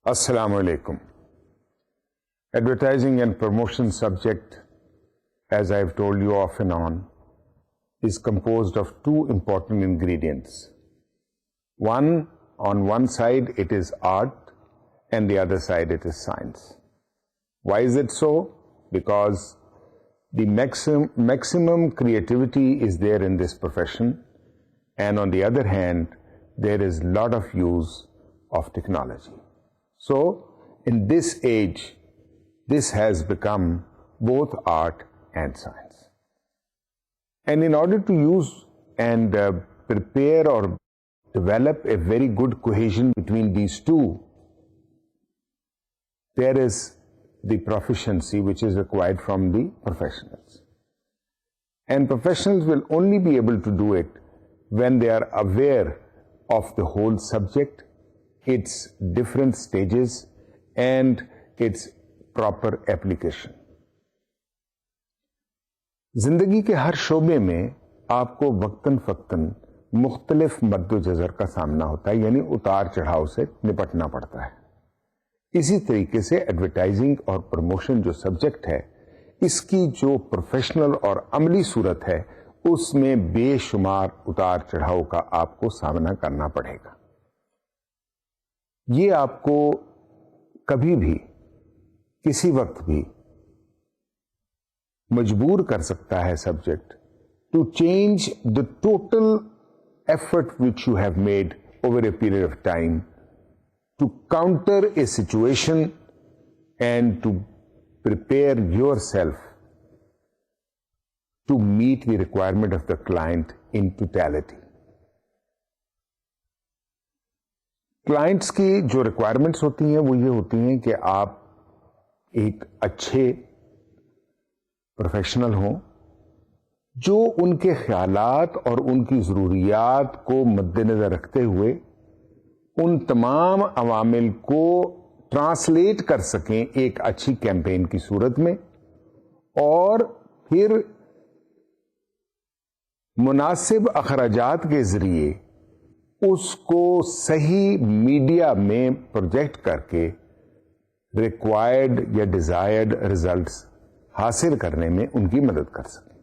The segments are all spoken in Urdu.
Assalamu alaikum. Advertising and promotion subject, as I have told you off and on, is composed of two important ingredients. One, on one side it is art, and the other side it is science. Why is it so? Because the maximum creativity is there in this profession, and on the other hand, there is a lot of use of technology. So, in this age, this has become both art and science. And in order to use and prepare or develop a very good cohesion between these two, there is the proficiency which is required from the professionals. And professionals will only be able to do it when they are aware of the whole subject, its different stages, and its proper application. زندگی کے ہر شعبے میں آپ کو وقتاً فوقتاً مختلف مد و جزر کا سامنا ہوتا ہے، یعنی اتار چڑھاؤ سے نپٹنا پڑتا ہے. اسی طریقے سے ایڈورٹائزنگ اور پروموشن جو سبجیکٹ ہے، اس کی جو پروفیشنل اور عملی صورت ہے، اس میں بے شمار اتار چڑھاؤ کا آپ کو سامنا کرنا پڑے گا. یہ آپ کو کبھی بھی کسی وقت بھی مجبور کر سکتا ہے subject to change the total effort which you have made over a period of time to counter a situation and to prepare yourself to meet the requirement of the client in totality. Clients کی جو ریکوائرمنٹس ہوتی ہیں وہ یہ ہوتی ہیں کہ آپ ایک اچھے پروفیشنل ہوں جو ان کے خیالات اور ان کی ضروریات کو مد نظر رکھتے ہوئے ان تمام عوامل کو ٹرانسلیٹ کر سکیں ایک اچھی کیمپین کی صورت میں، اور پھر مناسب اخراجات کے ذریعے اس کو صحیح میڈیا میں پروجیکٹ کر کے ریکوائرڈ یا ڈیزائرڈ ریزلٹس حاصل کرنے میں ان کی مدد کر سکیں.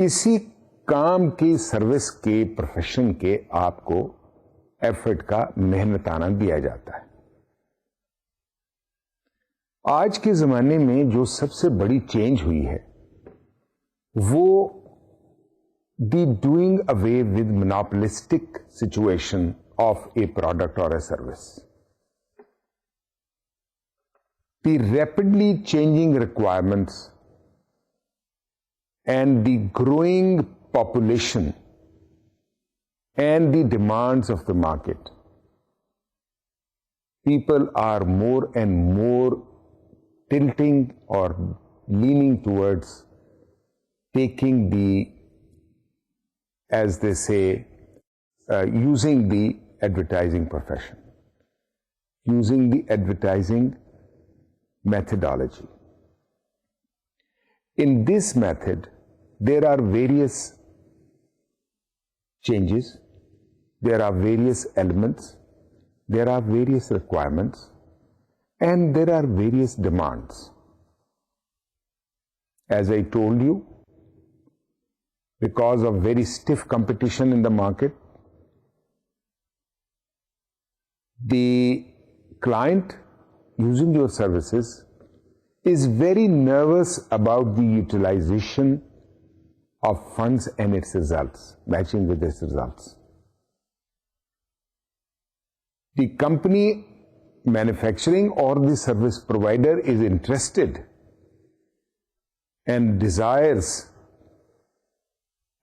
اسی کام کی سروس کے پروفیشن کے آپ کو ایفرٹ کا محنتانہ دیا جاتا ہے. آج کے زمانے میں جو سب سے بڑی چینج ہوئی ہے وہ the doing away with monopolistic situation of a product or a service. The rapidly changing requirements and the growing population and the demands of the market. People are more and more tilting or leaning towards taking the, as they say, using the advertising profession, using the advertising methodology. In this method, there are various changes, there are various elements, there are various requirements, and there are various demands. As I told you, because of very stiff competition in the market, the client using your services is very nervous about the utilization of funds and its results, matching with its results. The company manufacturing or the service provider is interested and desires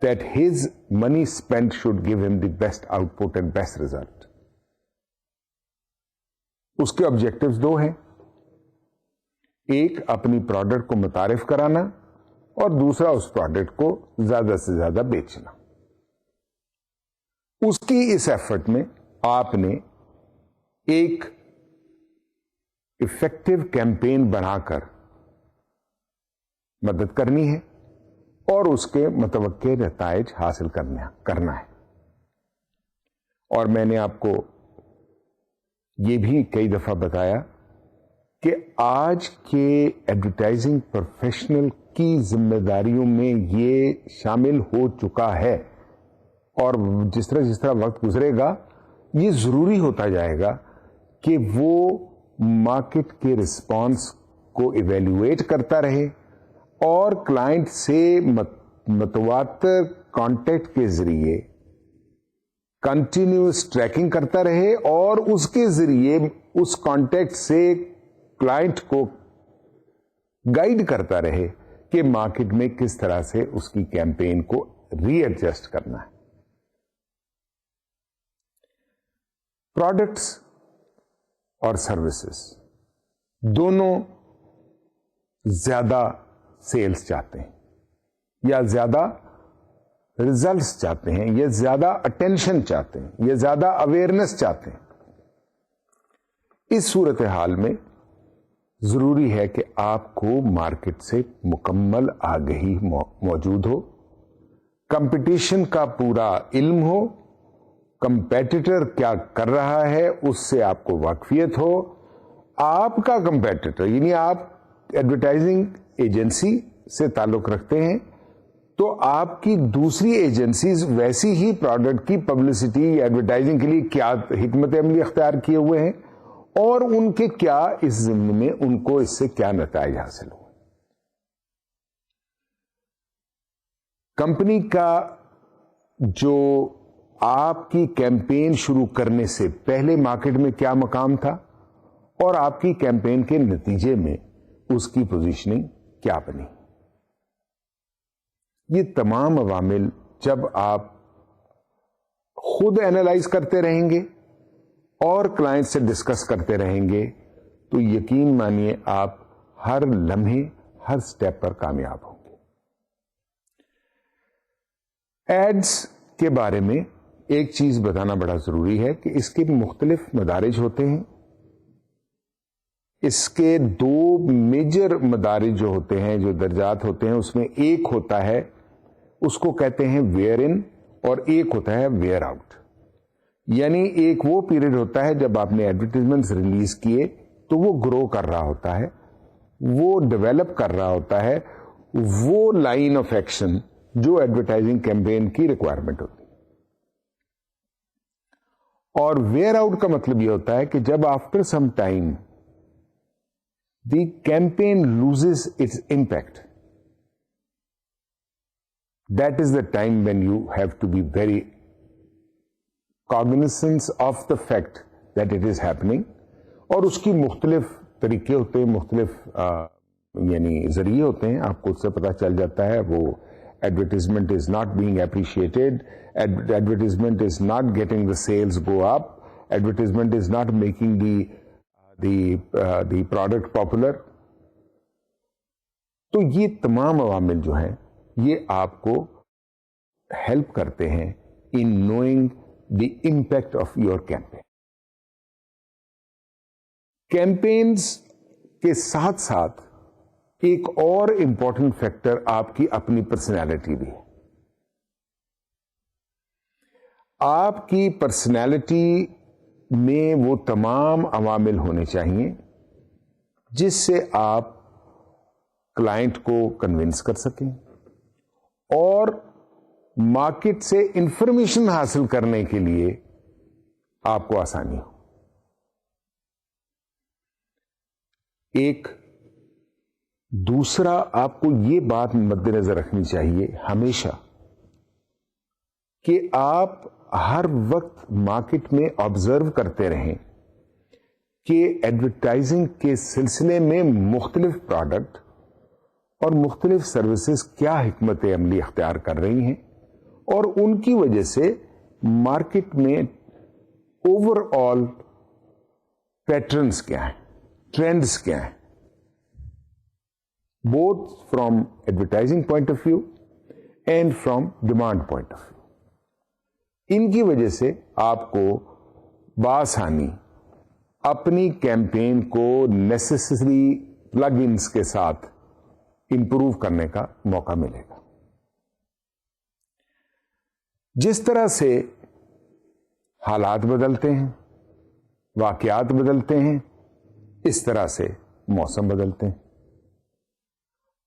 that his money spent should give him the best output and best result. اس کے آبجیکٹوز دو ہیں، ایک اپنی پروڈکٹ کو متعارف کرانا اور دوسرا اس پروڈکٹ کو زیادہ سے زیادہ بیچنا. اس کی اس ایفرٹ میں آپ نے ایک افیکٹو کیمپین بنا کر مدد کرنی ہے اور اس کے متوقع نتائج حاصل کرنا ہے. اور میں نے آپ کو یہ بھی کئی دفعہ بتایا کہ آج کے ایڈورٹائزنگ پروفیشنل کی ذمہ داریوں میں یہ شامل ہو چکا ہے، اور جس طرح وقت گزرے گا یہ ضروری ہوتا جائے گا کہ وہ مارکیٹ کے رسپانس کو ایویلویٹ کرتا رہے اور کلائنٹ سے متواتر کانٹیکٹ کے ذریعے کنٹینیوس ٹریکنگ کرتا رہے اور اس کے ذریعے اس کانٹیکٹ سے کلائنٹ کو گائیڈ کرتا رہے کہ مارکیٹ میں کس طرح سے اس کی کیمپین کو ری ایڈجسٹ کرنا ہے. پروڈکٹس اور سروسز دونوں زیادہ سیلز چاہتے ہیں یا زیادہ ریزلٹس چاہتے ہیں یا زیادہ اٹینشن چاہتے ہیں یا زیادہ اویئرنیس چاہتے ہیں. اس صورتحال میں ضروری ہے کہ آپ کو مارکیٹ سے مکمل آگہی موجود ہو، کمپٹیشن کا پورا علم ہو، کمپیٹیٹر کیا کر رہا ہے اس سے آپ کو واقفیت ہو. آپ کا کمپیٹیٹر یعنی آپ ایڈورٹائزنگ ایجنسی سے تعلق رکھتے ہیں تو آپ کی دوسری ایجنسیز ویسی ہی پروڈکٹ کی پبلسٹی یا ایڈورٹائزنگ کے لیے کیا حکمت عملی اختیار کیے ہوئے ہیں اور ان کے کیا اس ضمن میں ان کو اس سے کیا نتائج حاصل ہو. کمپنی کا جو آپ کی کیمپین شروع کرنے سے پہلے مارکیٹ میں کیا مقام تھا اور آپ کی کیمپین کے نتیجے میں اس کی پوزیشننگ کیا بنی. یہ تمام عوامل جب آپ خود اینالائز کرتے رہیں گے اور کلائنٹ سے ڈسکس کرتے رہیں گے تو یقین مانیے آپ ہر لمحے ہر سٹیپ پر کامیاب ہوں گے. ایڈز کے بارے میں ایک چیز بتانا بڑا ضروری ہے کہ اس کے مختلف مدارج ہوتے ہیں. اس کے دو میجر مدارج جو ہوتے ہیں، جو درجات ہوتے ہیں، اس میں ایک ہوتا ہے اس کو کہتے ہیں ویئر ان اور ایک ہوتا ہے ویئر آؤٹ. یعنی ایک وہ پیریڈ ہوتا ہے جب آپ نے ایڈورٹائزمنٹس ریلیز کیے تو وہ گرو کر رہا ہوتا ہے، وہ ڈیولپ کر رہا ہوتا ہے وہ لائن آف ایکشن جو ایڈورٹائزنگ کیمپین کی ریکوائرمنٹ ہوتی ہے. اور ویئر آؤٹ کا مطلب یہ ہوتا ہے کہ جب after some time the campaign loses its impact, that is the time when you have to be very cognizant of the fact that it is happening. اور اس کی مختلف طریقے ہوتے ہیں، مختلف یعنی ذریعے ہوتے ہیں. آپ کو اس سے پتا چل جاتا ہے وہ advertisement is not being appreciated, advertisement is not getting the sales go up, advertisement is not making the product popular. تو یہ تمام عوامل جو ہیں یہ آپ کو ہیلپ کرتے ہیں in knowing the impact of your campaign. Campaigns کے ساتھ ساتھ ایک اور امپورٹنٹ فیکٹر آپ کی اپنی پرسنالٹی بھی ہے. آپ کی پرسنالٹی میں وہ تمام عوامل ہونے چاہیے جس سے آپ کلائنٹ کو کنونس کر سکیں اور مارکیٹ سے انفارمیشن حاصل کرنے کے لیے آپ کو آسانی ہو. ایک دوسرا آپ کو یہ بات مد نظر رکھنی چاہیے ہمیشہ کہ آپ ہر وقت مارکیٹ میں آبزرو کرتے رہیں کہ ایڈورٹائزنگ کے سلسلے میں مختلف پروڈکٹ اور مختلف سروسز کیا حکمت عملی اختیار کر رہی ہیں اور ان کی وجہ سے مارکیٹ میں اوور آل پیٹرنز کیا ہیں، ٹرینڈز کیا ہیں، both from advertising point of view and from demand point of view. ان کی وجہ سے آپ کو بآسانی اپنی کیمپین کو نیسیسری پلگ انز کے ساتھ امپروو کرنے کا موقع ملے گا. جس طرح سے حالات بدلتے ہیں، واقعات بدلتے ہیں، اس طرح سے موسم بدلتے ہیں،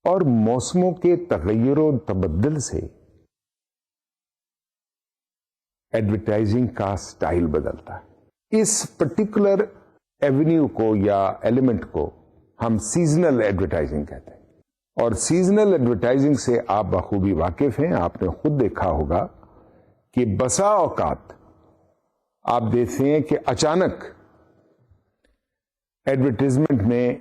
اور موسموں کے تغیر و تبدل سے ایڈورٹائزنگ کا سٹائل بدلتا ہے. اس پرٹیکولر ایونیو کو یا ایلیمنٹ کو ہم سیزنل ایڈورٹائزنگ کہتے ہیں. اور سیزنل ایڈورٹائزنگ سے آپ بخوبی واقف ہیں. آپ نے خود دیکھا ہوگا کہ بسا اوقات آپ دیکھتے ہیں کہ اچانک ایڈورٹیزمنٹ میں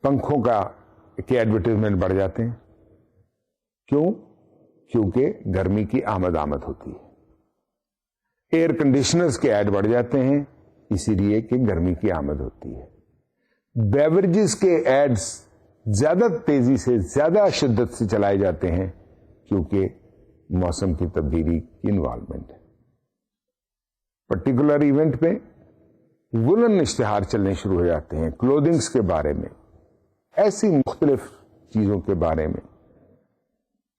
پنکھوں کے ایڈورٹیزمنٹ بڑھ جاتے ہیں. کیوں؟ کیونکہ گرمی کی آمد ہوتی ہے. ایئر کنڈیشنرز کے ایڈ بڑھ جاتے ہیں اسی لیے کہ گرمی کی آمد ہوتی ہے. بیوریجز کے ایڈز زیادہ تیزی سے، زیادہ شدت سے چلائے جاتے ہیں کیونکہ موسم کی تبدیلی کی انوالومنٹ ہے. پرٹیکولر ایونٹ پہ وولن اشتہار چلنے شروع ہو جاتے ہیں، کلودنگز کے بارے میں، ایسی مختلف چیزوں کے بارے میں.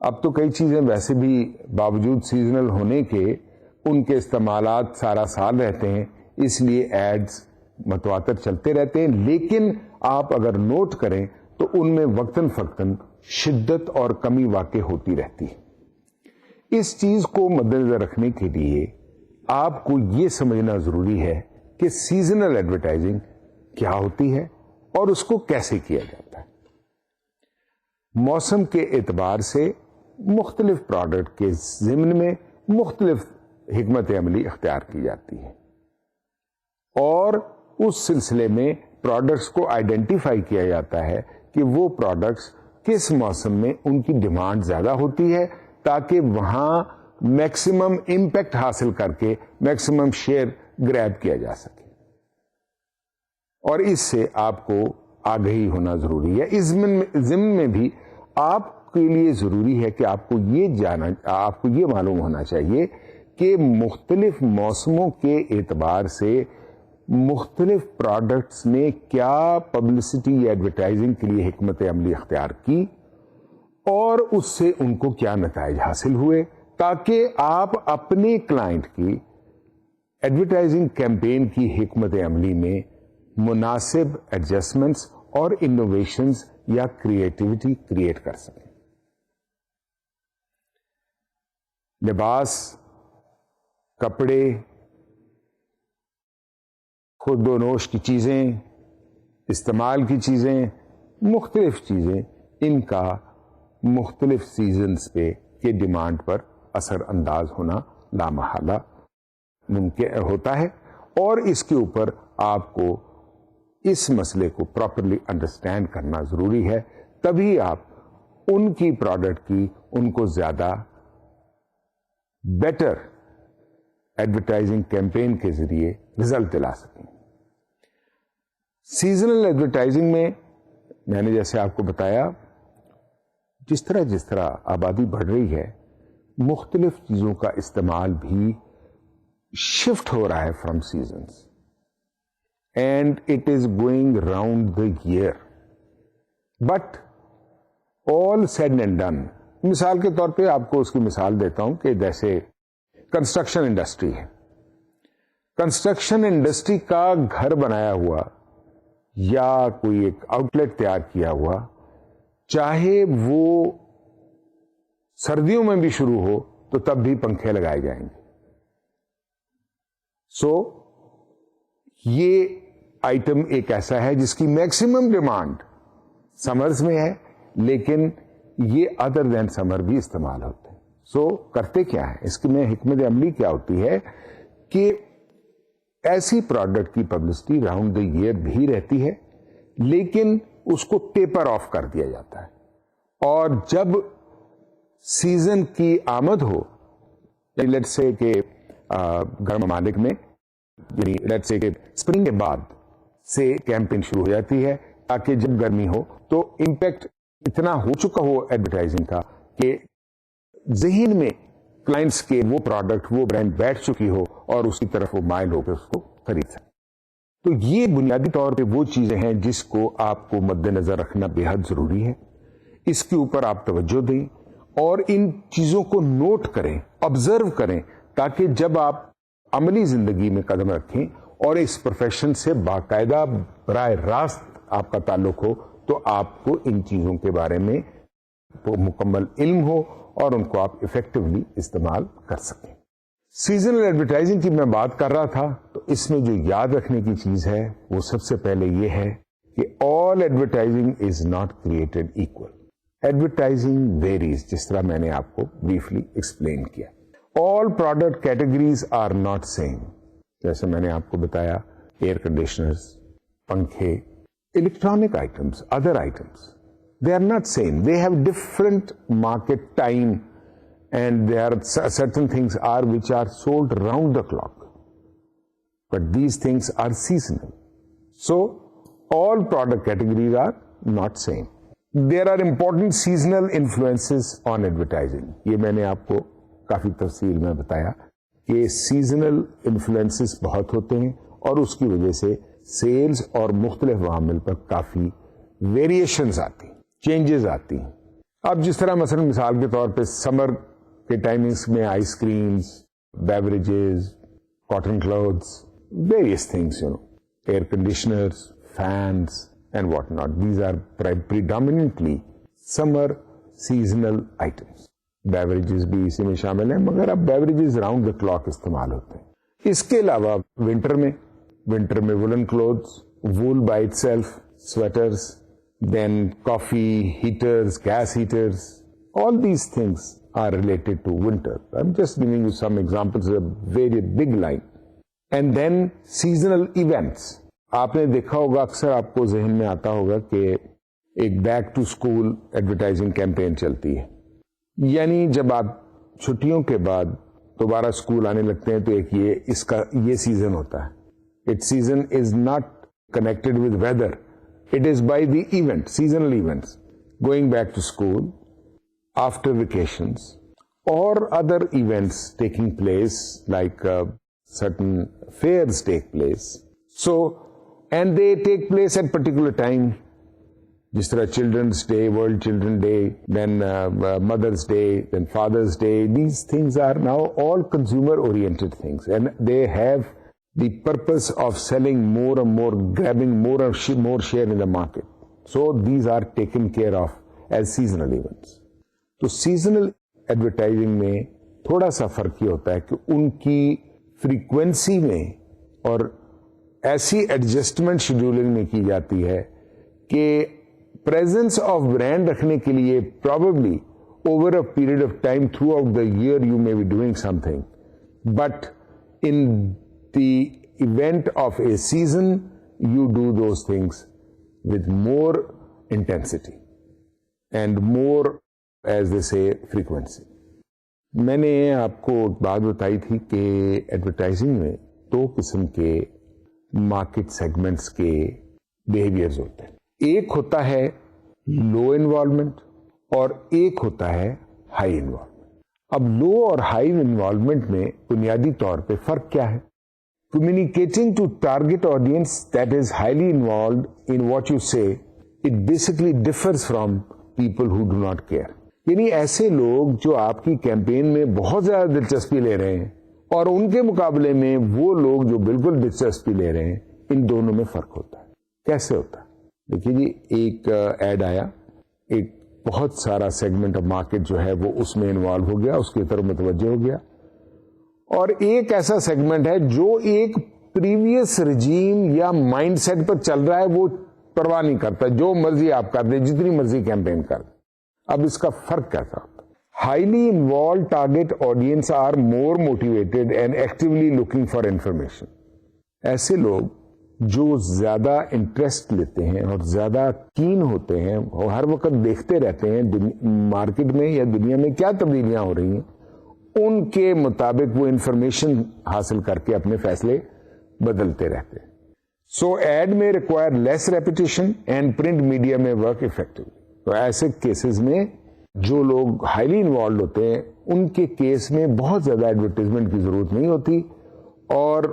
اب تو کئی چیزیں ویسے بھی باوجود سیزنل ہونے کے ان کے استعمالات سارا سال رہتے ہیں، اس لیے ایڈز متواتر چلتے رہتے ہیں. لیکن آپ اگر نوٹ کریں تو ان میں وقتاً فوقتاً شدت اور کمی واقع ہوتی رہتی ہے. اس چیز کو مد نظر رکھنے کے لیے آپ کو یہ سمجھنا ضروری ہے کہ سیزنل ایڈورٹائزنگ کیا ہوتی ہے اور اس کو کیسے کیا جاتا ہے. موسم کے اعتبار سے مختلف پروڈکٹ کے ضمن میں مختلف حکمت عملی اختیار کی جاتی ہے، اور اس سلسلے میں پروڈکٹس کو آئیڈینٹیفائی کیا جاتا ہے کہ وہ پروڈکٹس کس موسم میں ان کی ڈیمانڈ زیادہ ہوتی ہے تاکہ وہاں میکسیمم امپیکٹ حاصل کر کے میکسیمم شیئر گریب کیا جا سکے. اور اس سے آپ کو آگہی ہونا ضروری ہے. اس ضمن میں بھی آپ کے لیے ضروری ہے کہ آپ کو یہ معلوم ہونا چاہیے کہ مختلف موسموں کے اعتبار سے مختلف پروڈکٹس نے کیا پبلسٹی یا ایڈورٹائزنگ کے لیے حکمت عملی اختیار کی اور اس سے ان کو کیا نتائج حاصل ہوئے، تاکہ آپ اپنے کلائنٹ کی ایڈورٹائزنگ کیمپین کی حکمت عملی میں مناسب ایڈجسٹمنٹس اور انوویشنز یا کریٹیوٹی کریٹ کر سکیں. لباس، کپڑے، خود و نوش کی چیزیں، استعمال کی چیزیں، مختلف چیزیں، ان کا مختلف سیزنز پہ کے ڈیمانڈ پر اثر انداز ہونا لامحالہ ممکن ہوتا ہے. اور اس کے اوپر آپ کو اس مسئلے کو پراپرلی انڈرسٹینڈ کرنا ضروری ہے، تبھی آپ ان کی پروڈکٹ کی ان کو زیادہ بیٹر ایڈورٹائزنگ کیمپین کے ذریعے رزلٹ دلا سکیں. سیزنل ایڈورٹائزنگ میں نے جیسے آپ کو بتایا، جس طرح آبادی بڑھ رہی ہے، مختلف چیزوں کا استعمال بھی شفٹ ہو رہا ہے from seasons, and it is going round the year. But all said and done, مثال کے طور پہ آپ کو اس کی مثال دیتا ہوں کہ جیسے کنسٹرکشن انڈسٹری ہے. کنسٹرکشن انڈسٹری کا گھر بنایا ہوا یا کوئی ایک آؤٹ لیٹ تیار کیا ہوا، چاہے وہ سردیوں میں بھی شروع ہو تو تب بھی پنکھے لگائے جائیں گے. سو یہ آئٹم ایک ایسا ہے جس کی میکسیمم ڈیمانڈ سمرز میں ہے، لیکن یہ ادر دین سمر بھی استعمال ہوتے ہیں. سو کرتے کیا ہے، اس کی میں حکمت عملی کیا ہوتی ہے کہ ایسی پروڈکٹ کی پبلسٹی راؤنڈ دا ایئر بھی رہتی ہے، لیکن اس کو ٹیپر آف کر دیا جاتا ہے. اور جب سیزن کی آمد ہو، لیٹ سے کہ گرم ممالک میں، یعنی لیٹ سے کہ اسپرنگ کے بعد سے کیمپین شروع ہو جاتی ہے تاکہ جب گرمی ہو تو امپیکٹ اتنا ہو چکا ہو ایڈورٹائزنگ کا کہ ذہن میں کلائنٹس کے وہ پروڈکٹ، وہ برانڈ بیٹھ چکی ہو اور اس کی طرف وہ مائل ہو کے اس کو خرید سکے. تو یہ بنیادی طور پہ وہ چیزیں ہیں جس کو آپ کو مد نظر رکھنا بے حد ضروری ہے. اس کے اوپر آپ توجہ دیں اور ان چیزوں کو نوٹ کریں، آبزرو کریں، تاکہ جب آپ عملی زندگی میں قدم رکھیں اور اس پروفیشن سے باقاعدہ براہ راست آپ کا تعلق ہو تو آپ کو ان چیزوں کے بارے میں مکمل علم ہو اور ان کو آپ ایفیکٹولی استعمال کر سکیں. سیزنل ایڈورٹائزنگ کی میں بات کر رہا تھا, تو اس میں جو یاد رکھنے کی چیز ہے وہ سب سے پہلے یہ ہے کہ all advertising is not created equal. Advertising varies, جس طرح میں نے آپ کو بریفلی ایکسپلین کیا. All product categories are not same. جیسے میں نے آپ کو بتایا, ایئر کنڈیشنرز, پنکھے, electronic items, other items, they are not same. They have different market time, and there are certain things are which are sold round the clock. But these things are seasonal. So, all product categories are not same. There are important seasonal influences on advertising. یہ میں نے آپ کو کافی تفصیل میں بتایا کہ seasonal influences بہت ہوتے ہیں اور اس کی وجہ سے سیلز اور مختلف عوامل پر کافی ویریشنز آتی ہیں, چینجز آتی ہیں. اب جس طرح مثلا مثال کے طور پہ سمر کے ٹائمنگس میں ice creams, beverages, cotton clothes, various things, air conditioners, fans and what not, these are predominantly summer seasonal items. Beverages بھی اسی میں شامل ہیں, مگر اب بیوریجز راؤنڈ دا کلاک استعمال ہوتے ہیں. اس کے علاوہ ونٹر میں woollen clothes, wool by itself, sweaters, then coffee, heaters, gas heaters, all these things are related to winter. I'm just giving you some examples, a very big line. And then seasonal events. آپ نے دیکھا ہوگا, اکثر آپ کو ذہن میں آتا ہوگا کہ ایک back to school advertising campaign چلتی ہے. یعنی جب آپ چھٹیوں کے بعد دوبارہ اسکول آنے لگتے ہیں تو ایک یہ سیزن ہوتا ہے. Its season is not connected with weather. It is by the event, seasonal events, going back to school, after vacations, or other events taking place, like certain fairs take place. So, and they take place at particular time. جس طرح children's day, world children day, then mother's day, then father's day. These things are now all consumer oriented things, and they have the purpose of selling more and more, grabbing more share in the market. So these are taken care of as seasonal events. تو seasonal advertising میں تھوڑا سا فرق یہ ہوتا ہے کہ ان کی فریکوینسی میں اور ایسی ایڈجسٹمنٹ شیڈولنگ میں کی جاتی ہے کہ presence of brand رکھنے کے لیے probably over a period of time throughout the year you may be doing something, but in the event of a season you do those things with more intensity and more, as they say, frequency. میں نے آپ کو بات بتائی تھی کہ ایڈورٹائزنگ میں دو قسم کے مارکیٹ سیگمنٹس کے بیہیویئرز ہوتے ہیں. ایک ہوتا ہے لو انوالومنٹ اور ایک ہوتا ہے ہائی انوالومنٹ. اب لو اور ہائی انوالومنٹ میں بنیادی طور پہ فرق کیا ہے؟ Communicating to target audience that is highly involved in what you say, it basically differs from people who do not care. یعنی ایسے لوگ جو آپ کی کیمپین میں بہت زیادہ دلچسپی لے رہے ہیں اور ان کے مقابلے میں وہ لوگ جو بالکل دلچسپی لے رہے ہیں, ان دونوں میں فرق ہوتا ہے. کیسے ہوتا ہے؟ دیکھیے جی, ایک ایڈ آیا, ایک بہت سارا سیگمنٹ آف مارکیٹ جو ہے وہ اس میں انوالو ہو گیا, اس کی طرف متوجہ ہو گیا, اور ایک ایسا سیگمنٹ ہے جو ایک پریویس رجیم یا مائنڈ سیٹ پر چل رہا ہے, وہ پرواہ نہیں کرتا, جو مرضی آپ کر دیں, جتنی مرضی کیمپین کر دیں. اب اس کا فرق کیسا ہوتا ہے؟ Highly involved target audience are more motivated and actually looking for information. ایسے لوگ جو زیادہ انٹرسٹ لیتے ہیں اور زیادہ کین ہوتے ہیں اور ہر وقت دیکھتے رہتے ہیں مارکیٹ میں یا دنیا میں کیا تبدیلیاں ہو رہی ہیں, ان کے مطابق وہ انفارمیشن حاصل کر کے اپنے فیصلے بدلتے رہتے ہیں. سو ایڈ میں require less repetition and print media میں ورک افیکٹولی. تو ایسے کیسز میں جو لوگ ہائیلی انوالوڈ ہوتے ہیں ان کے کیس میں بہت زیادہ ایڈورٹیزمنٹ کی ضرورت نہیں ہوتی, اور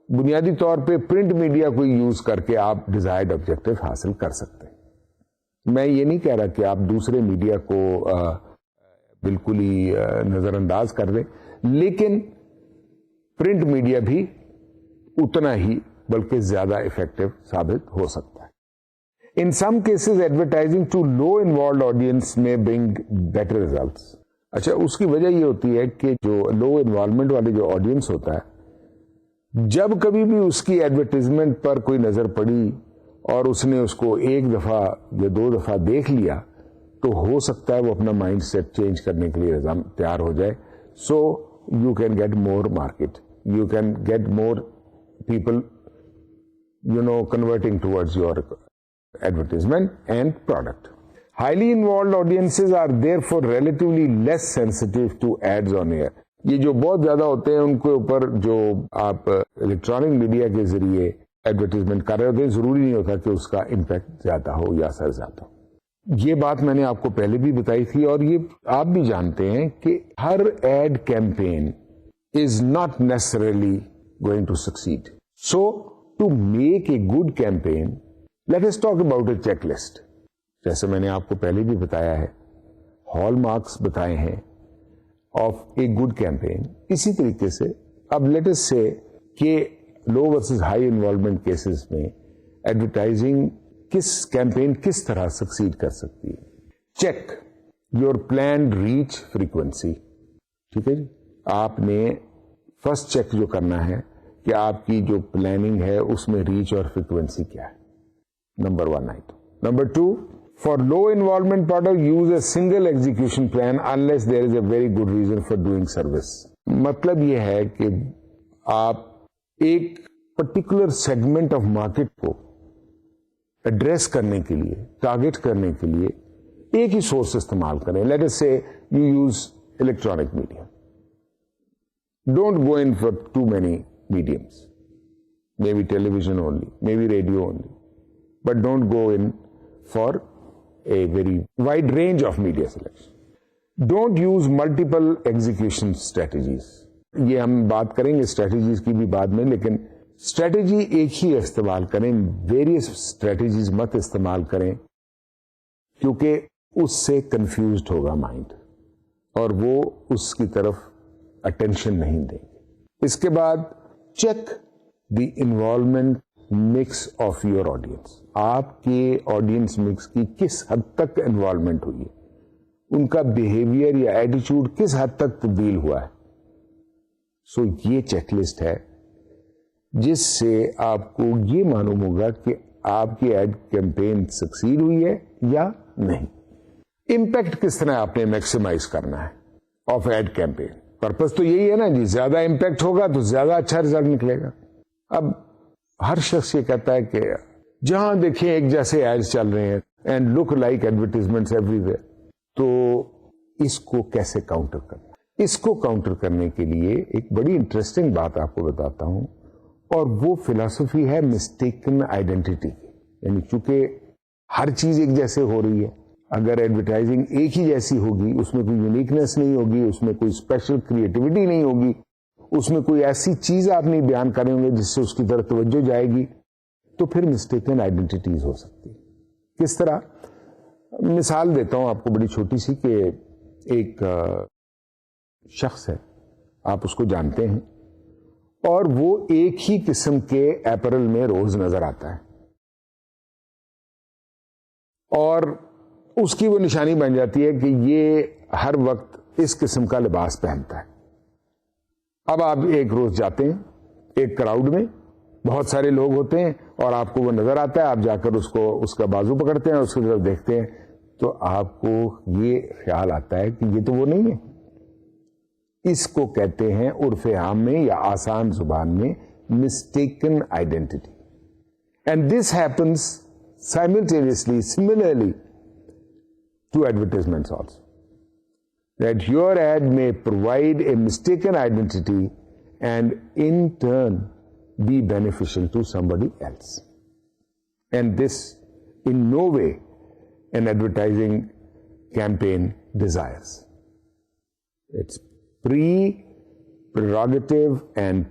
بنیادی طور پہ پرنٹ میڈیا کو یوز کر کے آپ ڈیزائرڈ آبجیکٹو حاصل کر سکتے ہیں. میں یہ نہیں کہہ رہا کہ آپ دوسرے میڈیا کو بالکل ہی نظر انداز کر دیں, لیکن پرنٹ میڈیا بھی اتنا ہی بلکہ زیادہ افیکٹو ثابت ہو سکتا ہے. In some cases, advertising to low involved audience may bring better results. اچھا, اس کی وجہ یہ ہوتی ہے کہ جو لو انوالومنٹ والے جو آڈینس ہوتا ہے, جب کبھی بھی اس کی ایڈورٹیزمنٹ پر کوئی نظر پڑی اور اس نے اس کو ایک دفعہ یا دو دفعہ دیکھ لیا, تو ہو سکتا ہے وہ اپنا مائنڈ سیٹ چینج کرنے کے لیے تیار ہو جائے. So you can get more market, you can get more people converting towards your advertisement and product. Highly involved audiences are therefore relatively less sensitive to ads on air. یہ جو بہت زیادہ ہوتے ہیں ان کے اوپر جو آپ الیکٹرانک میڈیا کے ذریعے ایڈورٹیزمنٹ کر رہے ہوتے ہیں, ضروری نہیں ہوتا کہ اس کا امپیکٹ زیادہ ہو یا اثر زیادہ ہو. یہ بات میں نے آپ کو پہلے بھی بتائی تھی, اور یہ آپ بھی جانتے ہیں کہ ہر ad campaign is not necessarily going to succeed. So to make a good campaign, let us talk about a checklist. جیسے میں نے آپ کو پہلے بھی بتایا ہے, ہال مارکس بتائے ہیں آف اے گڈ کیمپین. اسی طریقے سے اب لیٹ اس سے کہ لو ورسز ہائی انوالومنٹ کیسز میں ایڈورٹائزنگ کیمپین کس طرح سکسیڈ کر سکتی ہے. Check your planned reach frequency. ٹھیک ہے جی, آپ نے فرسٹ چیک جو کرنا ہے کہ آپ کی جو پلاننگ ہے اس میں ریچ اور فریکوینسی کیا ہے. Number 1 item. Number 2, for low involvement product use a single execution plan unless there is a very good reason for doing service. مطلب یہ ہے کہ آپ ایک پرٹیکولر سیگمنٹ آف مارکیٹ کو ایڈریس کرنے کے لیے, ٹارگیٹ کرنے کے لیے ایک ہی سورس استعمال کریں. Let us say you use electronic media. Don't go in for too many mediums, maybe television only, maybe radio only, but don't go in for a very wide range of media selection. Don't use multiple execution strategies. یہ ہم بات کریں گے اسٹریٹجیز کی بھی بعد میں, لیکن اسٹریٹجی ایک ہی استعمال کریں, ویریس اسٹریٹجیز مت استعمال کریں, کیونکہ اس سے کنفیوزڈ ہوگا مائنڈ اور وہ اس کی طرف اٹینشن نہیں دیں گے. اس کے بعد check the involvement mix of your audience. آپ کے آڈینس مکس کی کس حد تک انوالومنٹ ہوئی ہے, ان کا بیہیویئر یا ایٹیچیوڈ کس حد تک تبدیل ہوا ہے. سو یہ چیک لسٹ ہے جس سے آپ کو یہ معلوم ہوگا کہ آپ کی ایڈ کیمپین سکسیڈ ہوئی ہے یا نہیں. امپیکٹ کس طرح آپ نے میکسیمائز کرنا ہے آف ایڈ کیمپین. پرپز تو یہی ہے نا جی, زیادہ امپیکٹ ہوگا تو زیادہ اچھا رزلٹ نکلے گا. اب ہر شخص یہ کہتا ہے کہ جہاں دیکھیں ایک جیسے ایڈز چل رہے ہیں and look like advertisements everywhere. تو اس کو کیسے کاؤنٹر کرنا؟ اس کو کاؤنٹر کرنے کے لیے ایک بڑی انٹرسٹنگ بات آپ کو بتاتا ہوں, اور وہ فلاسفی ہے مسٹیکن آئیڈینٹی. یعنی چونکہ ہر چیز ایک جیسے ہو رہی ہے, اگر ایڈورٹائزنگ ایک ہی جیسی ہوگی, اس میں کوئی یونیکنیس نہیں ہوگی, اس میں کوئی اسپیشل کریٹیوٹی نہیں ہوگی, اس میں کوئی ایسی چیز آپ نہیں بیان کریں گے جس سے اس کی طرف توجہ جائے گی, تو پھر مسٹیکن آئیڈینٹیز ہو سکتی. کس طرح؟ مثال دیتا ہوں آپ کو بڑی چھوٹی سی, کہ ایک شخص ہے, آپ اس کو جانتے ہیں, اور وہ ایک ہی قسم کے اپیرل میں روز نظر آتا ہے, اور اس کی وہ نشانی بن جاتی ہے کہ یہ ہر وقت اس قسم کا لباس پہنتا ہے. اب آپ ایک روز جاتے ہیں ایک کراؤڈ میں, بہت سارے لوگ ہوتے ہیں, اور آپ کو وہ نظر آتا ہے, آپ جا کر اس کا بازو پکڑتے ہیں, اس کی طرف دیکھتے ہیں, تو آپ کو یہ خیال آتا ہے کہ یہ تو وہ نہیں ہے. اس کو کہتے ہیں عرف عام میں یا آسان زبان میں mistaken identity. And this happens simultaneously similarly to advertisements also, that your ad may provide a mistaken identity and in turn be beneficial to somebody else, and this in no way an advertising campaign desires. Its prerogative and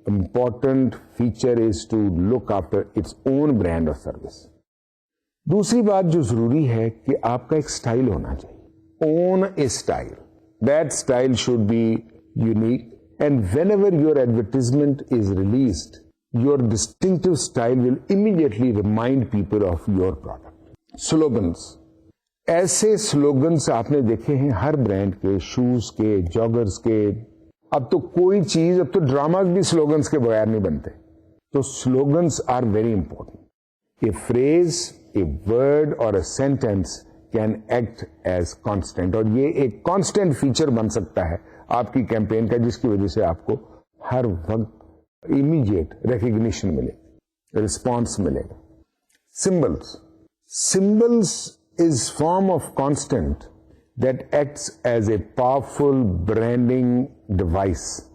important feature is to look after its own brand or service. دوسری بات جو ضروری ہے کہ آپ کا ایک سٹائل ہونا چاہیے. Own a style. That style should be unique And whenever your advertisement is released, your distinctive style will immediately remind people of your product. Slogans. ایسے سلوگنس آپ نے دیکھے ہیں ہر برانڈ کے, شوز کے, جاگرز کے. اب تو کوئی چیز, اب تو ڈراماز بھی سلوگنس کے بغیر نہیں بنتے. تو slogans are very important. A phrase, a word اور a sentence can act as constant, اور یہ ایک کانسٹینٹ فیچر بن سکتا ہے آپ کی کیمپین کا, جس کی وجہ سے آپ کو ہر وقت امیڈیٹ ریکگنیشن ملے, رسپانس ملے گا. Symbols. Symbols is form of constant that acts as a powerful branding device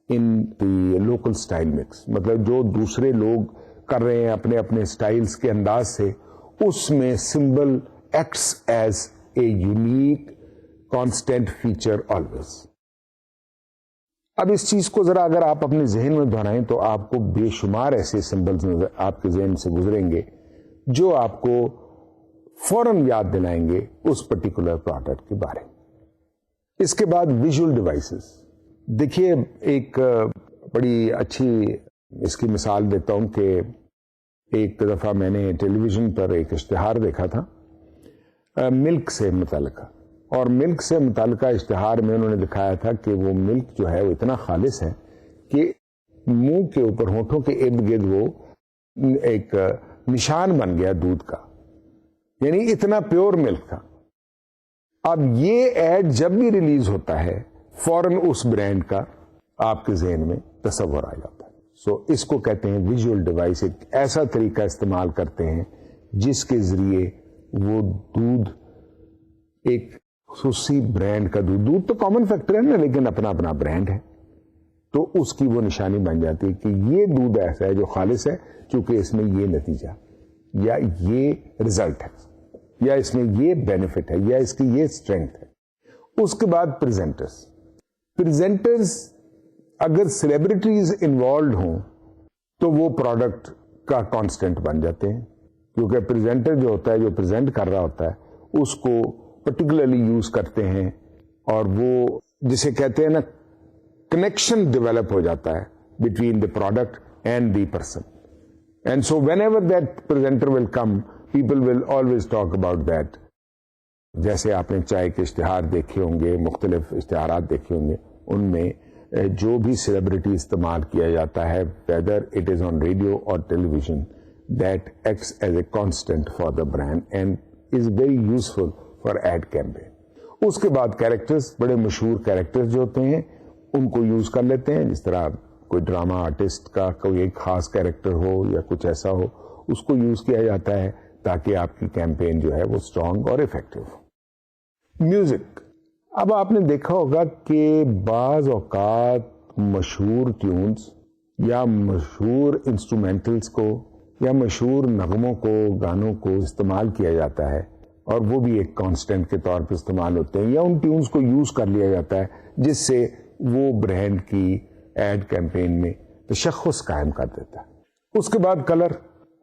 in the local style mix. مطلب جو دوسرے لوگ کر رہے ہیں اپنے اپنے سٹائلز کے انداز سے, اس میں symbol acts as a unique constant feature always. اب اس چیز کو ذرا اگر آپ اپنے ذہن میں دہرائیں تو آپ کو بے شمار ایسے سمبلز آپ کے ذہن سے گزریں گے جو آپ کو فوراً یاد دلائیں گے اس پرٹیکولر پروڈکٹ کے بارے میں. اس کے بعد ویژول ڈیوائسز. دیکھیے ایک بڑی اچھی اس کی مثال دیتا ہوں کہ ایک دفعہ میں نے ٹیلی ویژن پر ایک اشتہار دیکھا تھا ملک سے متعلقہ, اور ملک سے متعلقہ اشتہار میں انہوں نے دکھایا تھا کہ وہ ملک جو ہے وہ اتنا خالص ہے کہ منہ کے اوپر, ہونٹوں کے ارد گرد وہ ایک نشان بن گیا دودھ کا, یعنی اتنا پیور ملک تھا. اب یہ ایڈ جب بھی ریلیز ہوتا ہے فوراً اس برانڈ کا آپ کے ذہن میں تصور آ جاتا ہے. سو اس کو کہتے ہیں ویژول ڈیوائس. ایک ایسا طریقہ استعمال کرتے ہیں جس کے ذریعے وہ دودھ, ایک خصوصی برانڈ کا دودھ تو کامن فیکٹر ہے نا, لیکن اپنا اپنا برانڈ ہے, تو اس کی وہ نشانی بن جاتی ہے کہ یہ دودھ ایسا ہے جو خالص ہے چونکہ اس میں یہ نتیجہ یا یہ رزلٹ ہے, یا اس میں یہ بینیفٹ ہے, یا اس کی یہ اسٹرینتھ ہے. اس کے بعد پریزنٹرز اگر سیلیبریٹیز انوالوڈ ہوں تو وہ پروڈکٹ کا کانسٹینٹ بن جاتے ہیں, کیونکہ پریزنٹر جو ہوتا ہے, جو پریزنٹ کر رہا ہوتا ہے, اس کو پرٹیکولرلی یوز کرتے ہیں, اور وہ جسے کہتے ہیں نا کنیکشن ڈیولپ ہو جاتا ہے between the product and the person. And so whenever that presenter will come, people will always talk about that. جیسے آپ نے چائے کے اشتہار دیکھے ہوں گے, مختلف اشتہارات دیکھے ہوں گے, ان میں جو بھی سیلیبریٹی استعمال کیا جاتا ہے, whether it is on radio or television, that acts as a constant for the brand and is very useful for ad campaign. اس کے بعد کیریکٹرز, بڑے مشہور کیریکٹرز جو ہوتے ہیں ان کو یوز کر لیتے ہیں, جس طرح کوئی ڈراما آرٹسٹ کا کوئی ایک خاص کیریکٹر ہو یا کچھ ایسا ہو, اس کو یوز کیا جاتا ہے تاکہ آپ کی کیمپین جو ہے وہ اسٹرانگ اور افیکٹو ہو. میوزک. اب آپ نے دیکھا ہوگا کہ بعض اوقات مشہور ٹیونز یا مشہور انسٹرومینٹلز کو یا مشہور نغموں کو, گانوں کو استعمال کیا جاتا ہے, اور وہ بھی ایک کانسٹنٹ کے طور پہ استعمال ہوتے ہیں, یا ان ٹیونز کو یوز کر لیا جاتا ہے جس سے وہ برانڈ کی ایڈ کیمپین میں تشخص قائم کر دیتا ہے. اس کے بعد کلر.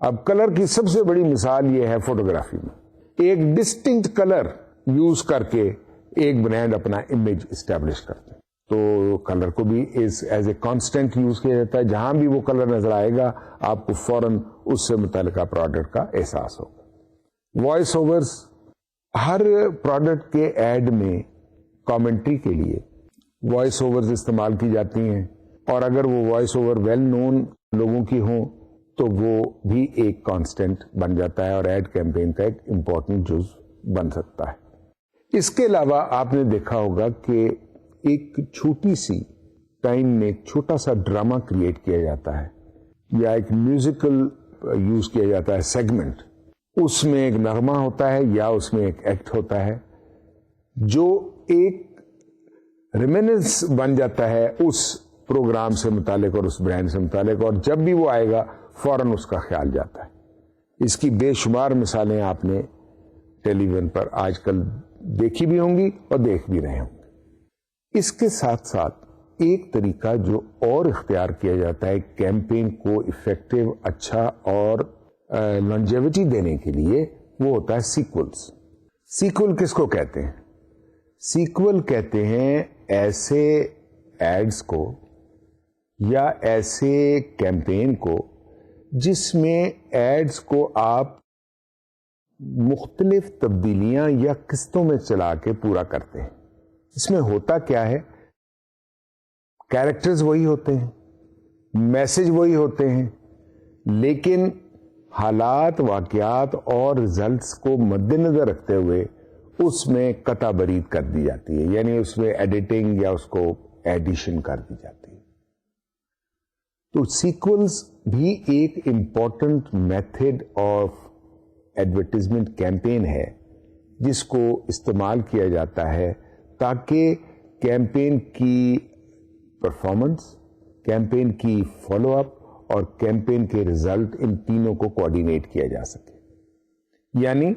اب کلر کی سب سے بڑی مثال یہ ہے فوٹوگرافی میں, ایک ڈسٹنکٹ کلر یوز کر کے ایک برانڈ اپنا امیج اسٹیبلش کرتے ہیں. تو کلر کو بھی ایز اے کانسٹینٹ یوز کیا جاتا ہے, جہاں بھی وہ کلر نظر آئے گا آپ کو فوراً اس سے متعلقہ پروڈکٹ کا احساس ہوگا. Voice overs. ہر پروڈکٹ کے ایڈ میں کامنٹری کے لیے وائس اوورز استعمال کی جاتی ہیں, اور اگر وہ وائس اوور ویل نون لوگوں کی ہوں تو وہ بھی ایک کانسٹینٹ بن جاتا ہے اور ایڈ کیمپین کا ایک امپورٹنٹ جز بن سکتا ہے. اس کے علاوہ آپ نے دیکھا ہوگا کہ ایک چھوٹی سی ٹائم میں ایک چھوٹا سا ڈرامہ کریٹ کیا جاتا ہے, یا ایک میوزیکل یوز کیا جاتا ہے سیگمنٹ. اس میں ایک نغمہ ہوتا ہے یا اس میں ایک ایکٹ ہوتا ہے جو ایک ریمیننس بن جاتا ہے اس پروگرام سے متعلق اور اس برانڈ سے متعلق, اور جب بھی وہ آئے گا فوراً اس کا خیال جاتا ہے. اس کی بے شمار مثالیں آپ نے ٹیلی ویژن پر آج کل دیکھی بھی ہوں گی اور دیکھ بھی رہے ہوں گے. اس کے ساتھ ساتھ ایک طریقہ جو اور اختیار کیا جاتا ہے کیمپین کو افیکٹو, اچھا اور لانجیوٹی دینے کے لیے, وہ ہوتا ہے سیکولز. سیکول کس کو کہتے ہیں؟ سیکول کہتے ہیں ایسے ایڈز کو یا ایسے کیمپین کو جس میں ایڈز کو آپ مختلف تبدیلیاں یا قسطوں میں چلا کے پورا کرتے ہیں. اس میں ہوتا کیا ہے, کیریکٹرز وہی ہوتے ہیں, میسج وہی ہوتے ہیں, لیکن حالات, واقعات اور ریزلٹس کو مد نظر رکھتے ہوئے اس میں قطع برید کر دی جاتی ہے, یعنی اس میں ایڈیٹنگ یا اس کو ایڈیشن کر دی جاتی ہے. تو سیکولز بھی ایک important method of advertisement campaign ہے جس کو استعمال کیا جاتا ہے تاکہ کیمپین کی پرفارمنس, کیمپین کی فالو اپ اور کیمپین کے ریزلٹ ان تینوں کو کوآرڈینیٹ کیا جا سکے. یعنی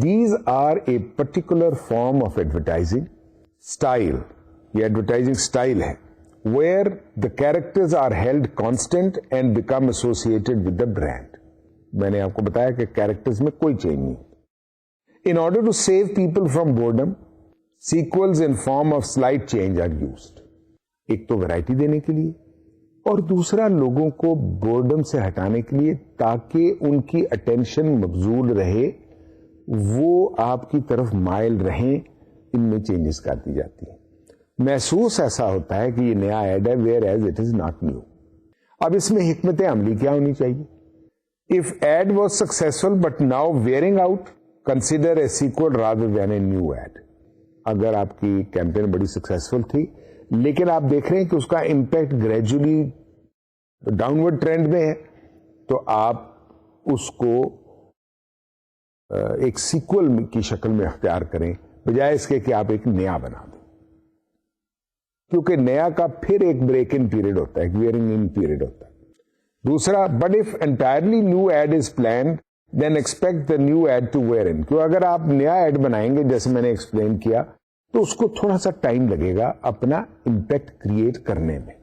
these are a particular form of advertising style, یہ ایڈورٹائزنگ اسٹائل ہے where the characters are held constant and become associated with the brand. میں نے آپ کو بتایا کہ کیریکٹرز میں کوئی چینج نہیں. In order to save people from boredom, sequels in form of slight change are used. ایک تو ویرائٹی دینے کے لیے اور دوسرا لوگوں کو بورڈم سے ہٹانے کے لیے تاکہ ان کی اٹینشن مبذول رہے, وہ آپ کی طرف مائل رہیں. ان میں چینجز کر دی جاتی ہیں. محسوس ایسا ہوتا ہے کہ یہ نیا ایڈ ہے, where as it is not new. اب اس میں حکمت عملی کیا ہونی چاہیے؟ If ad was successful but now wearing out, consider a sequel rather than a new ad. اگر آپ کی کیمپین بڑی سکسیسفل تھی لیکن آپ دیکھ رہے ہیں کہ اس کا امپیکٹ گریجولی ڈاؤنورڈ ٹرینڈ میں ہے, تو آپ اس کو ایک سیکول کی شکل میں اختیار کریں بجائے اس کے کہ آپ ایک نیا بنا دیں, کیونکہ نیا کا پھر ایک بریک ان پیریڈ ہوتا ہے, ایک ویئرنگ ان پیریڈ ہوتا ہے. دوسرا, but if entirely new ad is planned then expect the new ad to wear in. کیوں اگر آپ نیا ایڈ بنائیں گے جیسے میں نے ایکسپلین کیا تو اس کو تھوڑا سا ٹائم لگے گا اپنا امپیکٹ کریٹ کرنے میں.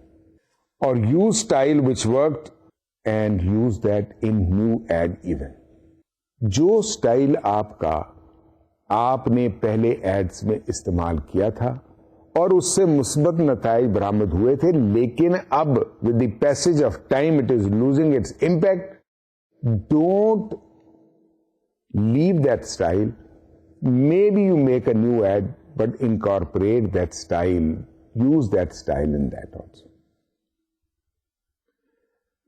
اور use style which worked and use that in new ad even. جو اسٹائل آپ نے پہلے ایڈز میں استعمال کیا تھا اور اس سے مثبت نتائج برآمد ہوئے تھے, لیکن اب with the passage of time it is losing its impact. Don't leave that style. May be you make a new ad but incorporate that style, use that style in that also.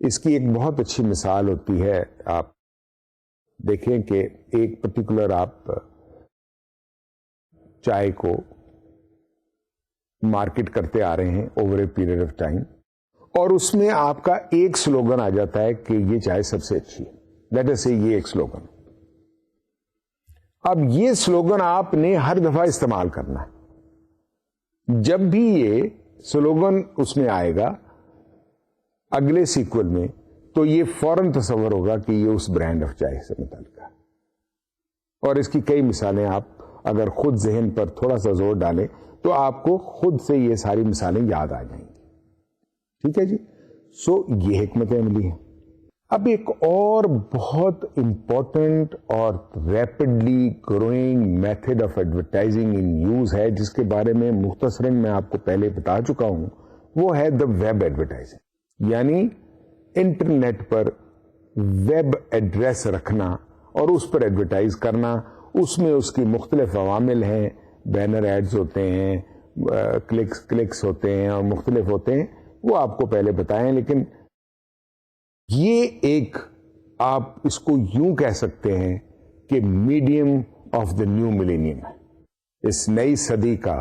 اس کی ایک بہت اچھی مثال ہوتی ہے, آپ دیکھیں کہ ایک پرٹیکولر آپ چائے کو مارکیٹ کرتے آ رہے ہیں over a period of time, اور اس میں آپ کا ایک سلوگن آ جاتا ہے کہ یہ چائے سب سے اچھی ہے. لیٹ اس سے یہ ایک سلوگن. اب یہ سلوگن آپ نے ہر دفعہ استعمال کرنا ہے. جب بھی یہ سلوگن اس میں آئے گا اگلے سیکول میں, تو یہ فوراً تصور ہوگا کہ یہ اس برانڈ آف چائے سے متعلق ہے. اور اس کی کئی مثالیں آپ اگر خود ذہن پر تھوڑا سا زور ڈالیں تو آپ کو خود سے یہ ساری مثالیں یاد آ جائیں گی. ٹھیک ہے جی. سو یہ حکمت عملی ہے. اب ایک اور بہت امپورٹنٹ اور rapidly growing method of advertising in use ہے جس کے بارے میں مختصراً میں آپ کو پہلے بتا چکا ہوں, وہ ہے دا ویب ایڈورٹائزنگ. یعنی انٹرنیٹ پر ویب ایڈریس رکھنا اور اس پر ایڈورٹائز کرنا. اس میں اس کی مختلف عوامل ہیں, بینر ایڈز ہوتے ہیں, کلکس ہوتے ہیں اور مختلف ہوتے ہیں, وہ آپ کو پہلے بتائیں. لیکن یہ ایک آپ اس کو یوں کہہ سکتے ہیں کہ medium of the new millennium ہے. اس نئی صدی کا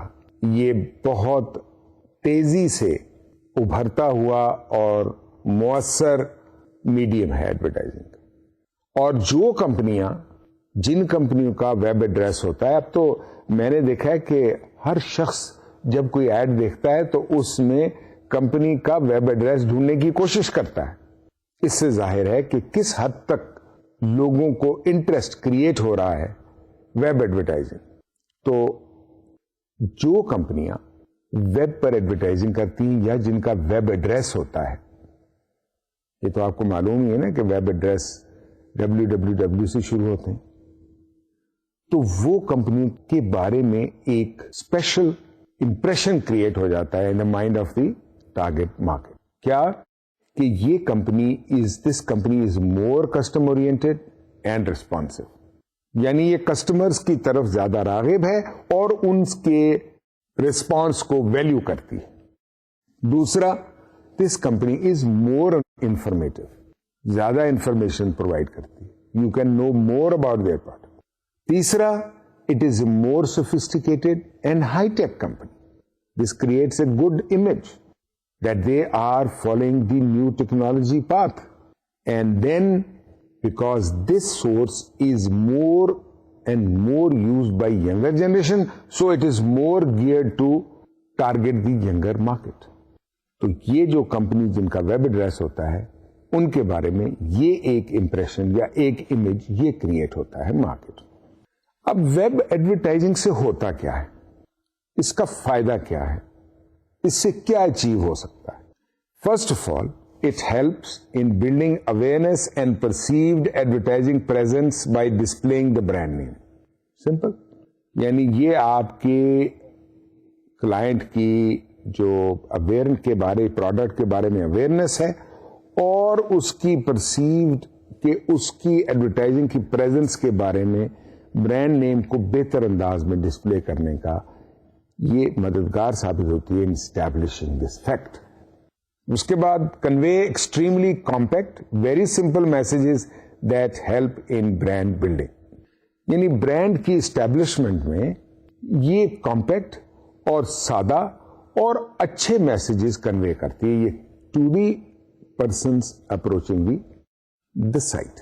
یہ بہت تیزی سے ابھرتا ہوا اور مؤثر میڈیم ہے ایڈورٹائزنگ. اور جو کمپنیاں, جن کمپنیوں کا ویب ایڈریس ہوتا ہے, اب تو میں نے دیکھا ہے کہ ہر شخص جب کوئی ایڈ دیکھتا ہے تو اس میں کمپنی کا ویب ایڈریس ڈھونڈنے کی کوشش کرتا ہے. اس سے ظاہر ہے کہ کس حد تک لوگوں کو انٹرسٹ کریٹ ہو رہا ہے ویب ایڈورٹائزنگ. تو جو کمپنیاں ویب پر ایڈورٹائزنگ کرتی ہیں یا جن کا ویب ایڈریس ہوتا ہے, یہ تو آپ کو معلوم ہی ہے نا کہ ویب ایڈریس www سے شروع ہوتے ہیں, تو وہ کمپنی کے بارے میں ایک اسپیشل امپریشن کریٹ ہو جاتا ہے in the mind of the target market. کیا کہ یہ this company is more custom oriented and responsive. یعنی یہ کسٹمرز کی طرف زیادہ راغب ہے اور ان کے ریسپانس کو ویلیو کرتی ہے. دوسرا, this company is more informative, زیادہ انفارمیشن پرووائڈ کرتی ہے. You can know more about their product. تیسرا, it is a more sophisticated and high tech company. This creates a good image that they are following the new technology path. And then, because this source is more and more used by younger generation, so it is more geared to target the younger market. تو یہ جو کمپنی جن کا ویب ایڈریس ہوتا ہے ان کے بارے میں یہ ایک امپریشن یا ایک امیج یہ کریٹ ہوتا ہے مارکیٹ. اب ویب ایڈورٹائزنگ سے ہوتا کیا ہے, اس کا فائدہ کیا ہے, اس سے کیا اچیو ہو سکتا ہے؟ First of all, it helps in building awareness and perceived advertising presence by displaying the brand name. Simple, یعنی یہ آپ کے کلائنٹ کی جو پروڈکٹ کے بارے میں اویئرنیس ہے اور اس کی پرسیوڈ کہ اس کی ایڈورٹائزنگ کی پریزنس کے بارے میں برانڈ نیم کو بہتر انداز میں ڈسپلے کرنے کا یہ مددگار ثابت ہوتی ہے ان اسٹیبلشنگ دس فیکٹ. اس کے بعد convey extremely compact very simple messages that help in brand building. یعنی برانڈ کی اسٹیبلشمنٹ میں یہ کمپیکٹ اور سادہ اور اچھے میسجز کنوے کرتی ہے یہ to the persons approaching the site.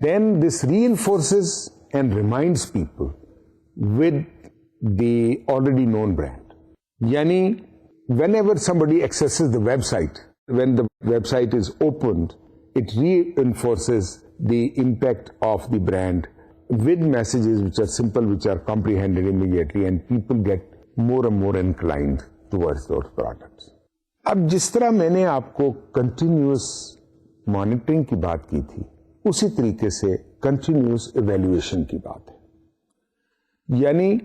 Then this reinforces and reminds people with the already known brand. Yani whenever somebody accesses the website, when the website is opened, it reinforces the impact of the brand with messages which are simple, which are comprehended immediately, and people get more and more inclined towards those products. اب جس طرح میں نے آپ کو کنٹینیوس مانیٹرنگ کی بات کی تھی اسی طریقے سے کنٹینیوس ایویلویشن کی بات ہے. یعنی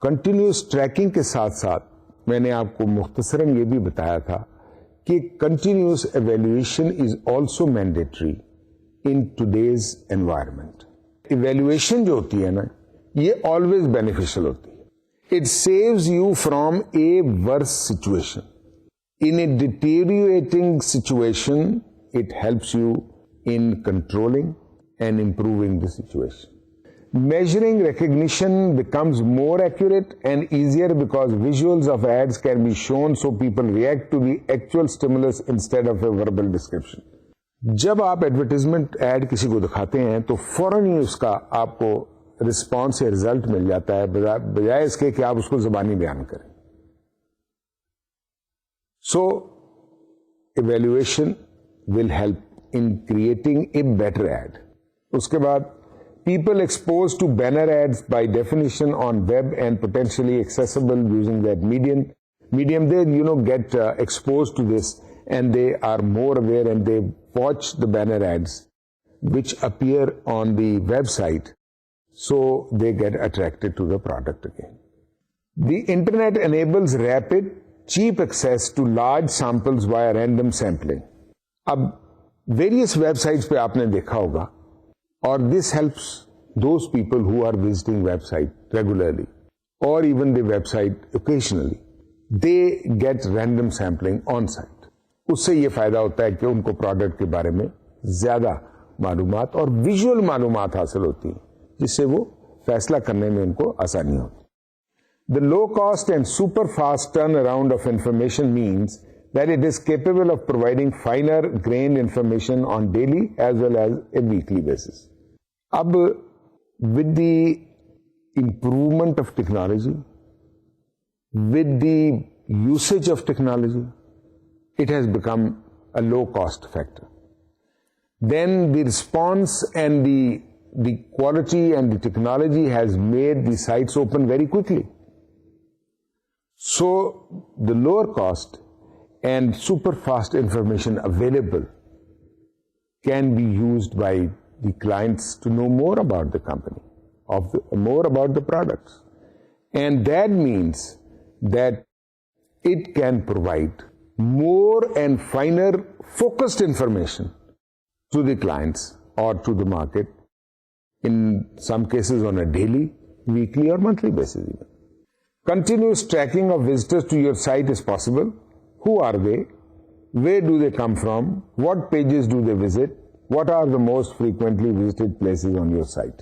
کنٹینیوس ٹریکنگ کے ساتھ ساتھ میں نے آپ کو مختصراً یہ بھی بتایا تھا کہ continuous evolution is also mandatory in today's environment. Evolution جو ہوتی ہے نا یہ آلویز بینیفیشل ہوتی ہے. It saves you from a worse situation. In a deteriorating situation it helps you in controlling and improving the situation. Measuring recognition becomes more accurate and easier because visuals of ads can be shown so people react to the actual stimulus instead of a verbal description. جب آپ ایڈورٹیزمنٹ ایڈ کسی کو دکھاتے ہیں تو فوراً ہی اس کا آپ کو رسپانس یا ریزلٹ مل جاتا ہے بجائے اس کے کہ آپ اس کو زبانی بیان کریں. So evaluation will help in creating a better ad. اس کے بعد people exposed to banner ads by definition on web and potentially accessible using that medium, they get exposed to this and they are more aware and they watch the banner ads which appear on the website, so they get attracted to the product again. The internet enables rapid, cheap access to large samples via random sampling. اب various websites پہ آپ نے دیکھا ہوگا or this helps those people who are visiting website regularly or even the website occasionally. They get random sampling on site. اس سے یہ فائدہ ہوتا ہے کہ ان کو پروڈکٹ کے بارے میں زیادہ معلومات اور ویژول معلومات حاصل ہوتی ہیں جس سے وہ فیصلہ کرنے میں ان کو آسانی ہوتی. The low cost and super fast turnaround of information means that it is capable of providing finer grained information on daily as well as a weekly basis. اب with the improvement of technology, with the usage of technology, it has become a low cost factor. Then the response and the quality and the technology has made the sites open very quickly. So the lower cost and super fast information available can be used by the clients to know more about the company, more about the products. And that means that it can provide more and finer focused information to the clients or to the market, in some cases on a daily, weekly or monthly basis even. Continuous tracking of visitors to your site is possible. Who are they? Where do they come from? What pages do they visit? What are the most frequently visited places on your site?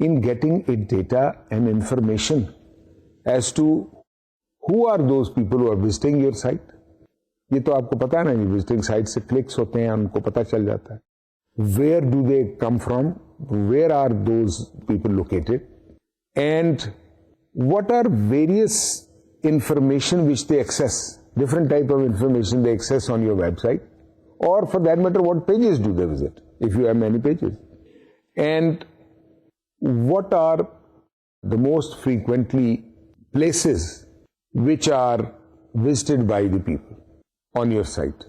in getting a data and information as to who are those people who are visiting your site. یہ تو آپ کو پتا ہے نا, visiting sites سے clicks ہوتے ہیں, ان کو پتا چل جاتا ہے. Where do they come from? Where are those people located? And what are various information which they access? Different type of information they access on your website, or for that matter, what pages do they visit, if you have many pages? And what are the most frequently places which are visited by the people on your site?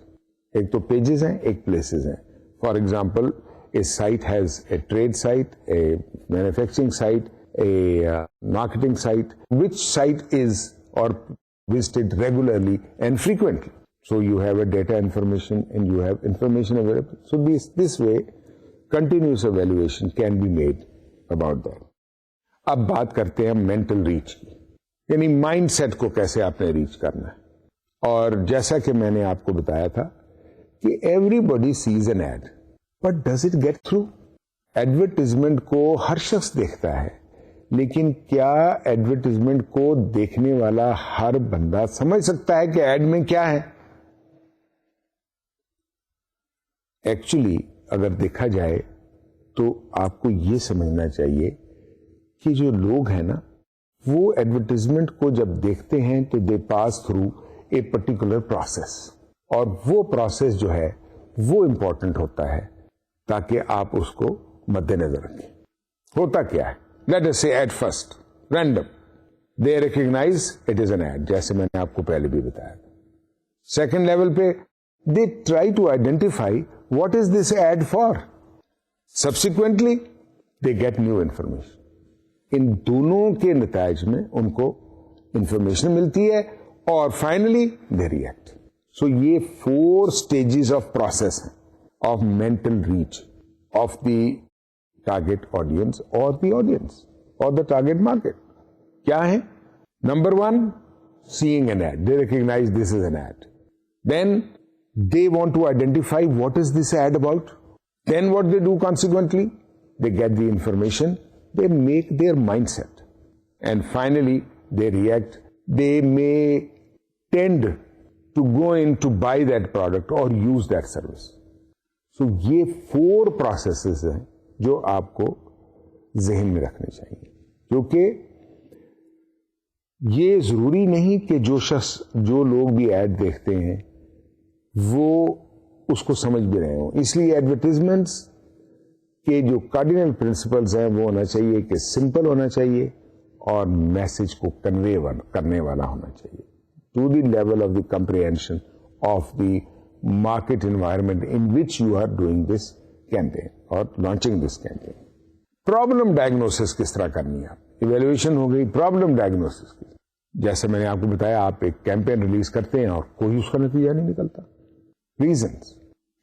ایک تو pages ہیں, ایک places ہیں. For example, a site has a trade site, a manufacturing site, a marketing site. Which site is or visited regularly and frequently? So you have a data information and you have information available. So this way, continuous evaluation can be made about that. اب بات کرتے ہیں mental reach کی, یعنی مائنڈ سیٹ کو کیسے آپ نے ریچ کرنا ہے. اور جیسا کہ میں نے آپ کو بتایا تھا کہ everybody sees an ad, but does it get through? Advertisement کو ہر شخص دیکھتا ہے, لیکن کیا ایڈورٹیزمنٹ کو دیکھنے والا ہر بندہ سمجھ سکتا ہے کہ ایڈ میں کیا ہے؟ ایکچولی اگر دیکھا جائے تو آپ کو یہ سمجھنا چاہیے کہ جو لوگ ہیں نا, وہ ایڈورٹیزمنٹ کو جب دیکھتے ہیں تو they pass through a particular process, اور وہ پروسیس جو ہے وہ امپورٹنٹ ہوتا ہے تاکہ آپ اس کو مد نظر رکھیں. ہوتا کیا ہے؟ Let us say at first, random. They recognize it is an ad, جیسے میں نے آپ کو پہلے بھی بتایا. Second level پہ they try to identify what is this ad for. Subsequently, they get new information. ان دونوں کے نتائج میں ان کو انفارمیشن ملتی ہے اور فائنلی they react. So یہ 4 stages of process ہیں of mental reach of the target audience or the audience or the target market. کیا ہے؟ Number 1, seeing an ad. They recognize this is an ad. Then they want to identify what is this ad about. Then what they do consequently? They get the information, they make their mindset, and finally they react. They may tend to go in to buy that product or use that service. So یہ 4 processes ہیں جو آپ کو ذہن میں رکھنے چاہیے, کیونکہ یہ ضروری نہیں کہ جو لوگ بھی ایڈ دیکھتے ہیں وہ اس کو سمجھ بھی رہے ہوں. اس لیے ایڈورٹیزمنٹس کے جو کارڈینل پرنسپلز ہیں وہ ہونا چاہیے کہ سمپل ہونا چاہیے اور میسج کو کنوے کرنے والا ہونا چاہیے to the level of the comprehension of the market environment in which you are doing this campaign اور launching this campaign. Problem diagnosis کس طرح کرنی ہے؟ ایویلویشن ہو گئی, پرابلم ڈائگنوسس کی. جیسے میں نے آپ کو بتایا, آپ ایک کیمپین ریلیز کرتے ہیں اور کوئی اس کا نتیجہ نہیں نکلتا. ریزنس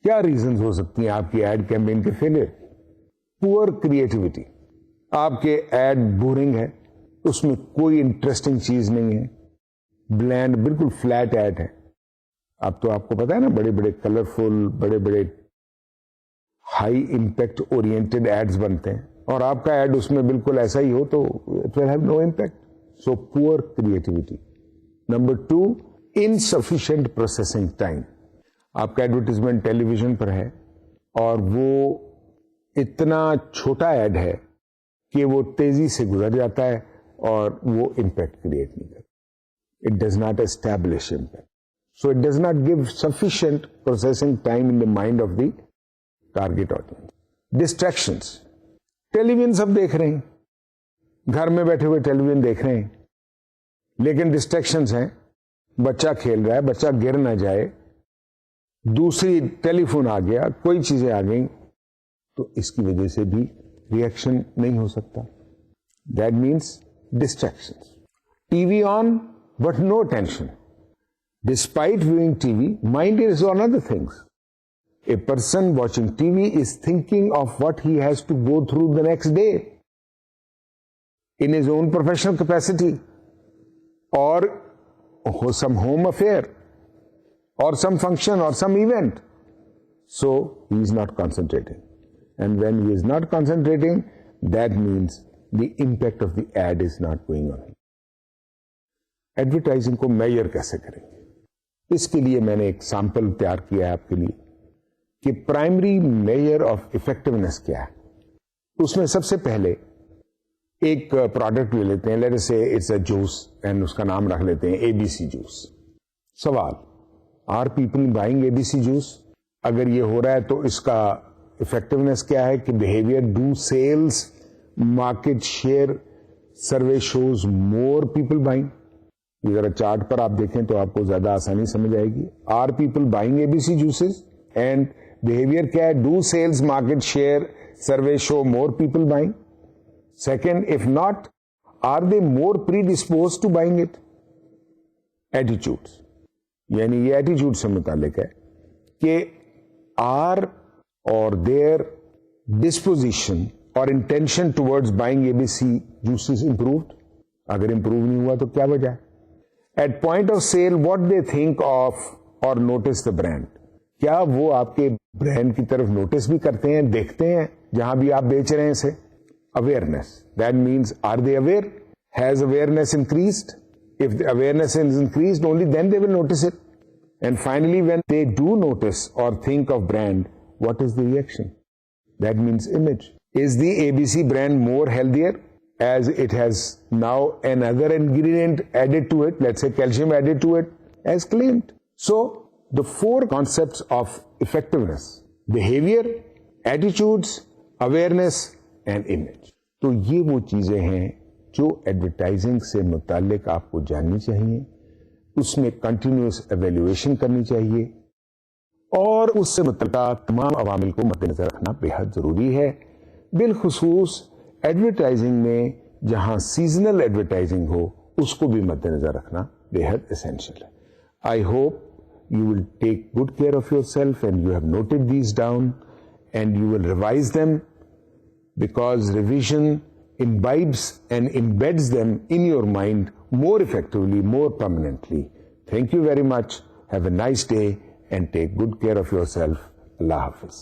کیا ریزنس ہو سکتی ہیں آپ کی ایڈ کیمپین کے فیلئر؟ پور کریٹیوٹی, آپ کے ایڈ بورنگ ہے, اس میں کوئی انٹرسٹنگ چیز نہیں ہے, بلینڈ بالکل فلیٹ ایڈ ہے. اب تو آپ کو پتا ہے نا, بڑے بڑے کلرفل, بڑے بڑے ہائی امپیکٹ اورینٹڈ ایڈز بنتے ہیں, اور آپ کا ایڈ اس میں بالکل ایسا ہی ہو تو it will have no impact. So poor creativity. Number 2, insufficient processing time. آپ کا ایڈورٹیزمنٹ ٹیلی ویژن پر ہے اور وہ اتنا چھوٹا ایڈ ہے کہ وہ تیزی سے گزر جاتا ہے اور وہ امپیکٹ کریٹ نہیں کرتا. It does not establish impact. So it does not give sufficient processing time in the mind of the target audience. Distractions. Television سب دیکھ رہے ہیں, گھر میں بیٹھے ہوئے ٹیلی ویژن دیکھ رہے ہیں, لیکن ڈسٹریکشنز ہیں. بچہ کھیل رہا ہے, بچہ گر نہ جائے, دوسری ٹیلی فون آ گیا, کوئی چیزیں آ گئیں, تو اس کی وجہ سے بھی ریئیکشن نہیں ہو سکتا. That means distractions. TV on, but no attention. Despite viewing TV, mind is on other things. A person watching TV is thinking of what he has to go through the next day in his own professional capacity, or some home affair, or some function, or some event. So he is not concentrating. And when he is not concentrating, that means the impact of the ad is not going on. Advertising کو میئر کیسے کریں گے؟ اس کے لیے میں نے ایک سیمپل تیار کیا ہے آپ کے لیے کہ پرائمری میئر آف افیکٹونیس کیا ہے. اس میں سب سے پہلے ایک پروڈکٹ لے لیتے ہیں، let us say it's a juice and اس کا نام رکھ لیتے ہیں ABC جوس. سوال، are people buying ABC juice? اگر یہ ہو رہا ہے تو اس کا افیکٹونیس کیا ہے کہ behaviour, do sales, market share, survey shows more people buying. یہ ذرا چارٹ پر آپ دیکھیں تو آپ کو زیادہ آسانی سمجھ آئے گی. Are people buying ABC juices and behaviour کیا ہے؟ Do sales, market share, survey show more people buying. Second, if not, are they more predispose to buying it? ایٹیچیوڈ، یعنی یہ ایٹیچیوڈ سے متعلق ہے کہ آر اور دیئر ڈسپوزیشن اور intention towards buying ABC juices improved. اگر امپروو نہیں ہوا تو کیا وجہ ہے؟ At point of sale what they think of اور نوٹس دا برانڈ. کیا وہ آپ کے برانڈ کی طرف نوٹس بھی کرتے ہیں، دیکھتے ہیں جہاں بھی آپ بیچ رہے ہیں اسے؟ Awareness, that means are they aware? Has awareness increased? If the awareness is increased, only then they will notice it. And finally, when they do notice or think of brand, what is the reaction? That means image. Is the ABC brand more healthier as it has now another ingredient added to it, let's say calcium added to it, as claimed? So, the four concepts of effectiveness: behavior, attitudes, awareness, and image. تو یہ وہ چیزیں ہیں جو ایڈورٹائزنگ سے متعلق آپ کو جاننی چاہیے. اس میں کنٹینیوس ایویلویشن کرنی چاہیے اور اس سے متعلق تمام عوامل کو مد نظر رکھنا بے حد ضروری ہے. بالخصوص ایڈورٹائزنگ میں جہاں سیزنل ایڈورٹائزنگ ہو اس کو بھی مد نظر رکھنا بے حد اسینشیل ہے. I hope you will take good care of yourself and you have noted these down and you will revise them, because revision imbibes and embeds them in your mind more effectively, more permanently. Thank you very much. Have a nice day and take good care of yourself. Allah Hafiz.